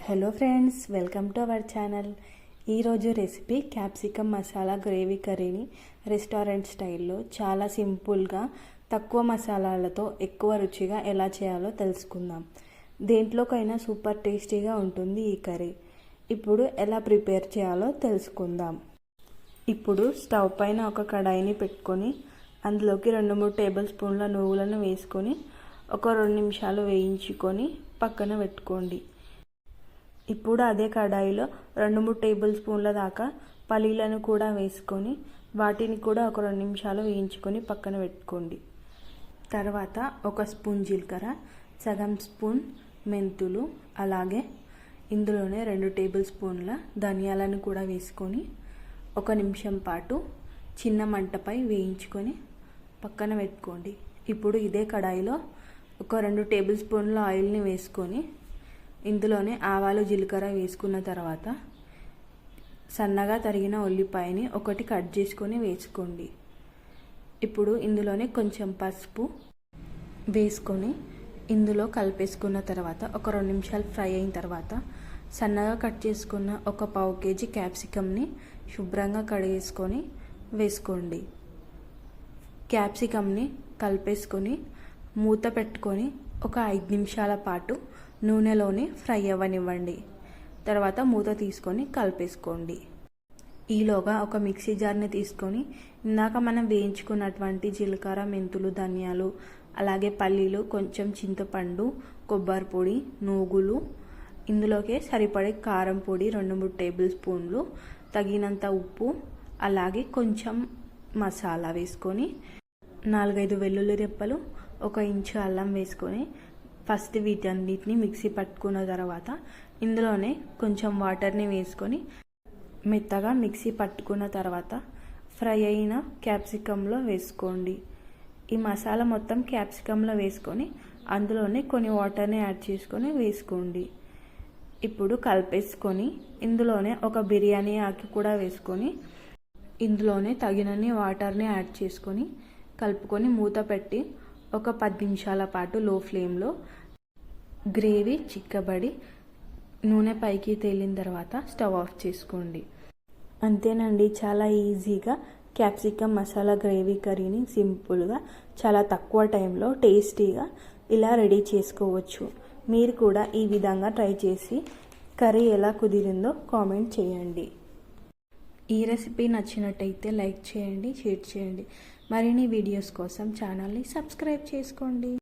Hello friends, welcome to our channel. ఈరోజు recipe capsicum masala gravy కర్రీని restaurant స్టైల్లో చాలా సింపుల్గా తక్కువ మసాలాలతో ఎక్కువ రుచిగా ఎలా చేయాలో తెలుసుకుందాం. దేంట్లోకైనా సూపర్ టేస్టీగా ఉంటుంది ఈ కర్రీ. ఇప్పుడు ఎలా ప్రిపేర్ చేయాలో తెలుసుకుందాం. ఇప్పుడు స్టవ్ పైన ఒక కడాయిని పెట్టుకొని అందులోకి 2-3 టేబుల్ స్పూన్ల నువ్వులను వేసుకొని ఒక 2 నిమిషాలు వేయించుకొని పక్కన పెట్టుకోండి. ఇప్పుడు అదే కడాయిలో 2-3 టేబుల్ స్పూన్ల దాకా పల్లీలను కూడా వేసుకొని వాటిని కూడా ఒక 2 నిమిషాలు వేయించుకొని పక్కన పెట్టుకోండి. తర్వాత 1 స్పూన్ జీలకర్ర, సగం స్పూన్ మెంతులు, అలాగే ఇందులోనే 2 టేబుల్ స్పూన్ల ధనియాలను కూడా వేసుకొని 1 నిమిషం పాటు చిన్న మంటపై వేయించుకొని పక్కన పెట్టుకోండి. ఇప్పుడు ఇదే కడాయిలో ఒక 2 టేబుల్ స్పూన్ల ఆయిల్ని వేసుకొని ఇందులోనే ఆవాలు, జీలకర్ర వేసుకున్న తర్వాత సన్నగా తరిగిన ఉల్లిపాయని ఒకటి కట్ చేసుకొని వేసుకోండి. ఇప్పుడు ఇందులోనే కొంచెం పసుపు వేసుకొని ఇందులో కలిపేసుకున్న తర్వాత ఒక 2 నిమిషాలు ఫ్రై అయిన తర్వాత సన్నగా కట్ చేసుకున్న ఒక 1/2 కేజీ క్యాప్సికమ్ని శుభ్రంగా కడిగేసుకొని వేసుకోండి. క్యాప్సికమ్ని కలిపేసుకొని మూత పెట్టుకొని ఒక 5 నిమిషాల పాటు నూనెలోనే ఫ్రై అవ్వనివ్వండి. తర్వాత మూత తీసుకొని కలిపేసుకోండి. ఈలోగా ఒక మిక్సీ జార్ని తీసుకొని ఇందాక మనం వేయించుకున్నటువంటి జీలకర్ర, మెంతులు, ధనియాలు, అలాగే పల్లీలు, కొంచెం చింతపండు, కొబ్బరి పొడి, నూగులు, ఇందులోకి సరిపడే కారం పొడి 2-3 టేబుల్ స్పూన్లు, తగినంత ఉప్పు, అలాగే కొంచెం మసాలా వేసుకొని 4-5 వెల్లుల్లి రెప్పలు, 1 ఇంచు అల్లం వేసుకొని ఫస్ట్ వీటన్నిటిని మిక్సీ పట్టుకున్న తర్వాత ఇందులోనే కొంచెం వాటర్ని వేసుకొని మెత్తగా మిక్సీ పట్టుకున్న తర్వాత ఫ్రై అయిన క్యాప్సికంలో వేసుకోండి. ఈ మసాలా మొత్తం క్యాప్సికంలో వేసుకొని అందులోనే కొన్ని వాటర్ని యాడ్ చేసుకొని వేసుకోండి. ఇప్పుడు కలిపేసుకొని ఇందులోనే ఒక బిర్యానీ ఆకు కూడా వేసుకొని ఇందులోనే తగినన్ని వాటర్ని యాడ్ చేసుకొని కలుపుకొని మూత పెట్టి ఒక 10 నిమిషాల పాటు లో ఫ్లేమ్లో గ్రేవీ చిక్కబడి నూనె పైకి తేలిన తర్వాత స్టవ్ ఆఫ్ చేసుకోండి. అంతేనండి, చాలా ఈజీగా క్యాప్సికమ్ మసాలా గ్రేవీ కర్రీని సింపుల్గా చాలా తక్కువ టైంలో టేస్టీగా ఇలా రెడీ చేసుకోవచ్చు. మీరు కూడా ఈ విధంగా ట్రై చేసి కర్రీ ఎలా కుదిరిందో కామెంట్ చేయండి. ఈ రెసిపీ నచ్చినట్టయితే లైక్ చేయండి, షేర్ చేయండి. మరిన్ని వీడియోస్ కోసం ఛానల్ని సబ్స్క్రైబ్ చేసుకోండి.